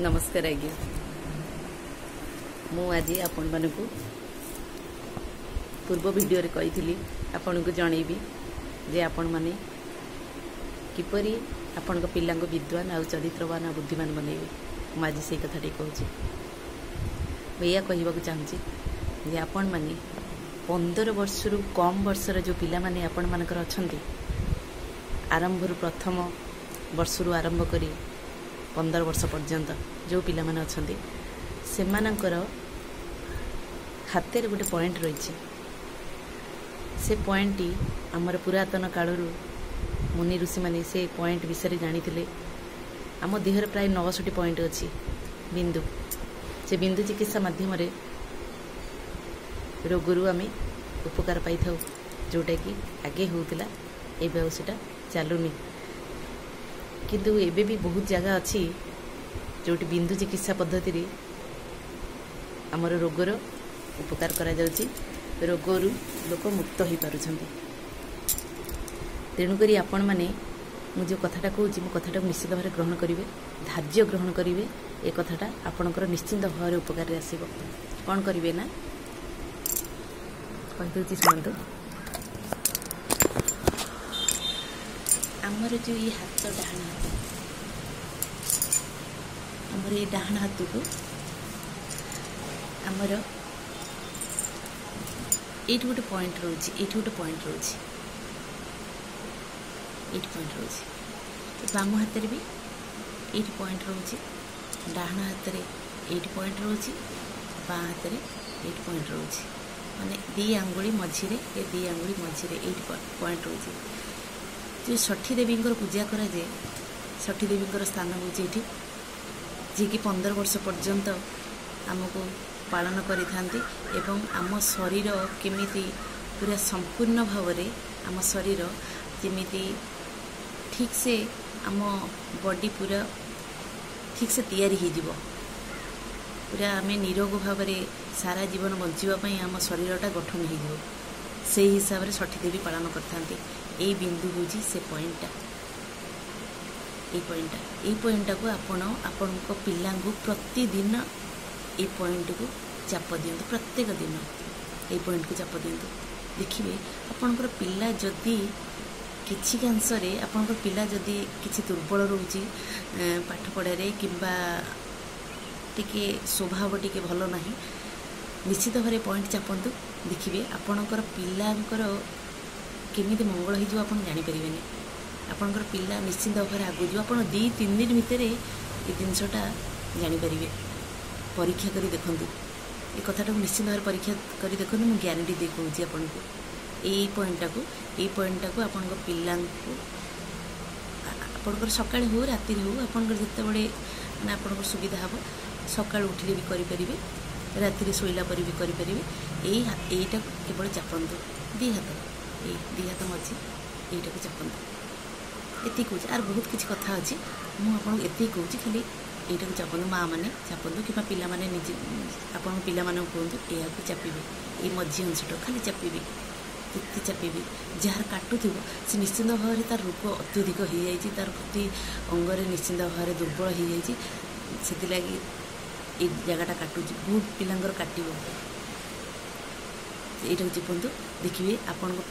नमस्कार आज्ञा मु आज आपण मानकु पूर्व वीडियो रे कही आपण को जनइबी जे आपण माने किपरि आपण पिला विद्वान आ चरित्रवान आ बुद्धिमान बनइबे। मु आज से कथा कहूँ या कहवा चाहूँगी जे आपण माने 15 वर्ष रु कम वर्षर जो पिला माने आपण मानकर अछंती आरंभ प्रथम वर्ष रु आरंभ करी 15 वर्ष पर्यंत जो पिला माने अछंती से मानकर हाथ गोटे पॉइंट रही से पॉइंट आमर पुरातन काल मुनि ऋषि माने से पॉइंट विषय जानी आम देहर प्राय 69 पॉइंट अच्छी बिंदु से बिंदु चिकित्सा माध्यम रोगरू आम उपकार पाई था जोटा कि आगे होता एवं सेटा चलुनी किंतु एबे भी बहुत जगह अच्छी जोटी बिंदु चिकित्सा पद्धति रे आमर रोगर उपकार करा जाउची रोगरू लोक मुक्त हो पारुछंती। तेणुकरी आपण माने मु जो कथाटा कहूँ मो कथाटा निश्चित भाव ग्रहण करेंगे धार्य ग्रहण करेंगे ए कथाटा आपणकर निश्चिंत भाव उपकार आसब कौन करेंगे ना कहीदे शुणु आमर जो ये हाथ डाहाण हाथ आमर ये डाहाण हाथ को आमर ये गोटे पॉइंट रोचे ये गोटे पॉइंट रोचे ये पॉइंट रोचे बाम हाथ भी ये पॉइंट रोचे डाहाण हाथ में ये पॉइंट रोचे बाँ हाथ में ये पॉइंट रोचे माने दी आंगुली मझिरे ये दी आंगुली मझिरे ये पॉइंट रोचे जो षठी देवी पूजा करा जाए षठी देवी स्थान हूँ ये जी कि 15 वर्ष पर्यंत आमको पालन करें आम शरीर केमिति पूरा संपूर्ण भाव में आम शरीर जमीती ठीक से आम बॉडी पूरा ठीक से तैयारी हो पूरा आम निरोग भाव में सारा जीवन बंचापी आम शरीरटा गठन हो से हिसाब से षठी देवी पालन करते यही बिंदु हूँ से पॉइंटा ये पॉइंटा को आपण पिला प्रतिदिन ये पॉइंट को चाप दिंतु प्रत्येक दिन ये पॉइंट को चाप दिंतु देखिए आपणकर पिला जदि किसी अंश आपणकर पिला जदि किसी दुर्बल रोचे पाठ पढ़ारे किंबा टिके स्वभाव टिके भल ना निश्चित भाव पॉइंट चापंतु देखिए आपणकर पिलांकर केमिति मंगल हो आप जानीपर आपणकर पिला निश्चित भाव आगु जो आप 2-3 दिन भितर ये जिनसटा जानीपर परीक्षा करी देखंतु ये कथाटा निश्चित भाव परीक्षा करी देखंतु मु ग्यारंटी दे कहूँ आपन को यही पॉइंटा को आपन पिला आपनकर सकाळ हो राति हो आपनकर जिते बड़े माने आपनकर सुविधा हम सकाळ उठिले भी करें राति शोला पर भी करें यहीटा केवल चापंतु दी हाथ मझी यहीटा को चापंतु एति कहूँ आर बहुत किसी कथा अच्छी मुझे एति कहूँ खाली यहीटा को चापंतु माँ मैंने चापंतु कि पिला माने निजे आपन पिला माने कहतु या चापिबे ये मझी अंशटा खाली चापिबे केते चापिबे जार काटुथो से निश्चित भाव में तार रोग अत्यधिक हो जाए तार प्रति अंगरे निश्चित भाव दुर्बल हो जाए से ये जगटा काटुची बहुत पिलांगर काटिबो यहाँ चिपंतु देखिए आपण